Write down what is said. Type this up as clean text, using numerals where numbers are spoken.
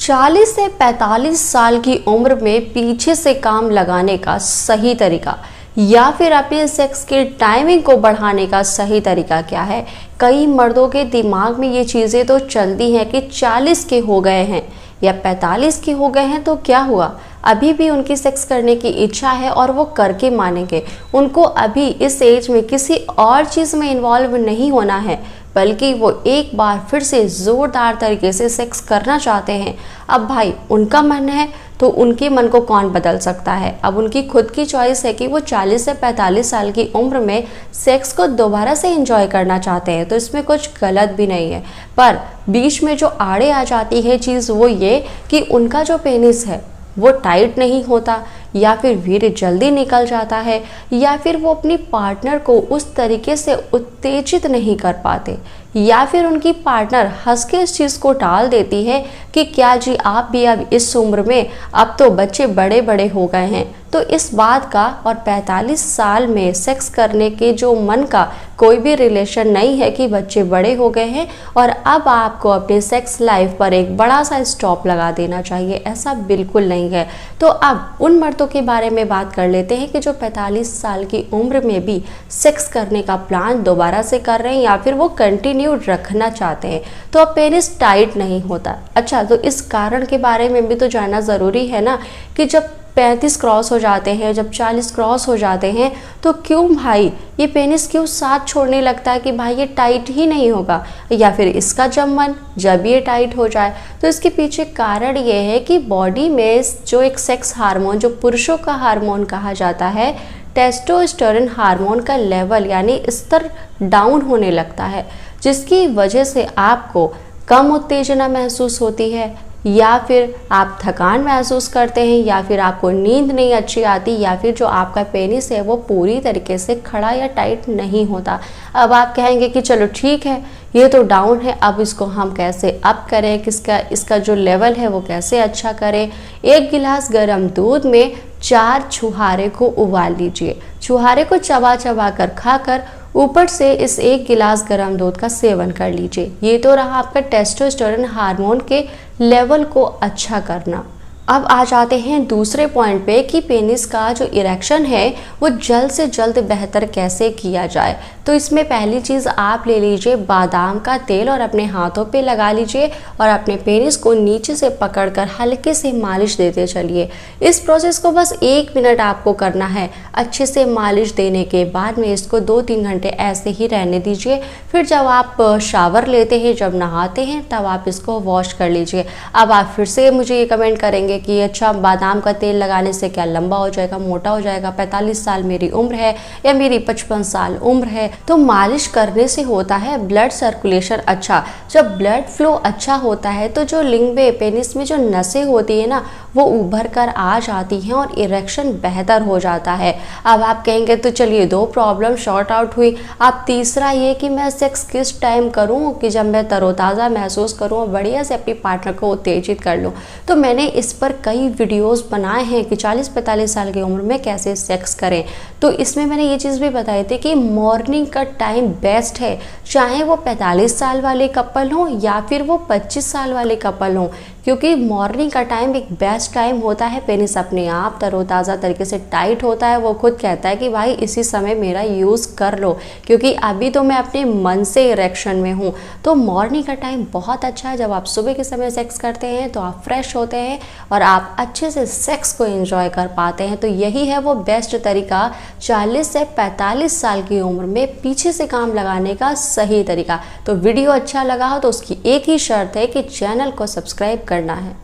40 से 45 साल की उम्र में पीछे से काम लगाने का सही तरीका या फिर अपने सेक्स की टाइमिंग को बढ़ाने का सही तरीका क्या है। कई मर्दों के दिमाग में ये चीज़ें तो चलती हैं कि 40 के हो गए हैं या 45 के हो गए हैं तो क्या हुआ, अभी भी उनकी सेक्स करने की इच्छा है और वो करके मानेंगे। उनको अभी इस एज में किसी और चीज़ में इन्वॉल्व नहीं होना है, बल्कि वो एक बार फिर से ज़ोरदार तरीके से सेक्स करना चाहते हैं। अब भाई उनका मन है तो उनके मन को कौन बदल सकता है। अब उनकी खुद की चॉइस है कि वो 40 से 45 साल की उम्र में सेक्स को दोबारा से एंजॉय करना चाहते हैं, तो इसमें कुछ गलत भी नहीं है। पर बीच में जो आड़े आ जाती है चीज़ वो ये कि उनका जो पेनिस है वो टाइट नहीं होता, या फिर वीर्य जल्दी निकल जाता है, या फिर वो अपनी पार्टनर को उस तरीके से उत्तेजित नहीं कर पाते, या फिर उनकी पार्टनर हंस के इस चीज़ को टाल देती है कि क्या जी आप भी अब इस उम्र में, अब तो बच्चे बड़े बड़े हो गए हैं। तो इस बात का और 45 साल में सेक्स करने के जो मन का कोई भी रिलेशन नहीं है कि बच्चे बड़े हो गए हैं और अब आपको अपने सेक्स लाइफ पर एक बड़ा सा स्टॉप लगा देना चाहिए, ऐसा बिल्कुल नहीं है। तो अब उन मर्दों के बारे में बात कर लेते हैं कि जो 45 साल की उम्र में भी सेक्स करने का प्लान दोबारा से कर रहे हैं या फिर वो कंटिन्यू रखना चाहते हैं, तो अब पेनिस टाइट नहीं होता। अच्छा, तो इस कारण के बारे में भी तो जानना ज़रूरी है ना कि जब 35 क्रॉस हो जाते हैं, जब 40 क्रॉस हो जाते हैं, तो क्यों भाई ये पेनिस क्यों साथ छोड़ने लगता है कि भाई ये टाइट ही नहीं होगा, या फिर इसका जब मन जब ये टाइट हो जाए। तो इसके पीछे कारण ये है कि बॉडी में जो एक सेक्स हार्मोन, जो पुरुषों का हार्मोन कहा जाता है, टेस्टोस्टेरोन हार्मोन का लेवल यानी स्तर डाउन होने लगता है, जिसकी वजह से आपको कम उत्तेजना महसूस होती है, या फिर आप थकान महसूस करते हैं, या फिर आपको नींद नहीं अच्छी आती, या फिर जो आपका पेनिस है वो पूरी तरीके से खड़ा या टाइट नहीं होता। अब आप कहेंगे कि चलो ठीक है, ये तो डाउन है, अब इसको हम कैसे अप करें, इसका जो लेवल है वो कैसे अच्छा करें। 1 गिलास गर्म दूध में 4 छुहारे को उबाल लीजिए। छुहारे को चबा चबा कर खाकर ऊपर से इस 1 गिलास गर्म दूध का सेवन कर लीजिए। ये तो रहा आपका टेस्टोस्टेरोन हार्मोन के लेवल को अच्छा करना। अब आ जाते हैं दूसरे पॉइंट पे कि पेनिस का जो इरेक्शन है वो जल्द से जल्द बेहतर कैसे किया जाए। तो इसमें पहली चीज़ आप ले लीजिए बादाम का तेल और अपने हाथों पे लगा लीजिए और अपने पेनिस को नीचे से पकड़कर हल्के से मालिश देते चलिए। इस प्रोसेस को बस 1 मिनट आपको करना है। अच्छे से मालिश देने के बाद में इसको 2-3 घंटे ऐसे ही रहने दीजिए। फिर जब आप शावर लेते हैं, जब नहाते हैं, तब आप इसको वॉश कर लीजिए। अब आप फिर से मुझे ये कमेंट करेंगे कि अच्छा बादाम का तेल लगाने से क्या लंबा हो जाएगा, मोटा हो जाएगा, 45 साल मेरी उम्र है या मेरी 55 साल उम्र है। तो मालिश करने से होता है ब्लड सर्कुलेशन अच्छा। जब ब्लड फ्लो अच्छा होता है तो जो लिंग में, पेनिस में जो नसें होती है ना, वो उभर कर आ जाती हैं और इरेक्शन बेहतर हो जाता है। अब आप कहेंगे तो चलिए 2 प्रॉब्लम शॉर्ट आउट हुई। अब तीसरा ये कि मैं सेक्स किस टाइम करूं कि जब मैं तरोताज़ा महसूस करूं और बढ़िया से अपनी पार्टनर को उत्तेजित कर लूं। तो मैंने इस पर कई वीडियोस बनाए हैं कि 40-45 साल की उम्र में कैसे सेक्स करें। तो इसमें मैंने ये चीज़ भी बताई थी कि मॉर्निंग का टाइम बेस्ट है, चाहे वो 45 साल वाले कपल हों या फिर वो 25 साल वाले कपल हों, क्योंकि मॉर्निंग का टाइम एक बेस्ट टाइम होता है। पेनिस अपने आप तरोताज़ा तरीके से टाइट होता है, वो खुद कहता है कि भाई इसी समय मेरा यूज़ कर लो, क्योंकि अभी तो मैं अपने मन से इरेक्शन में हूँ। तो मॉर्निंग का टाइम बहुत अच्छा है। जब आप सुबह के समय सेक्स करते हैं तो आप फ्रेश होते हैं और आप अच्छे से सेक्स को एंजॉय कर पाते हैं। तो यही है वो बेस्ट तरीका 40 से 45 साल की उम्र में पीछे से काम लगाने का सही तरीका। तो वीडियो अच्छा लगा हो तो उसकी एक ही शर्त है कि चैनल को सब्सक्राइब करना है।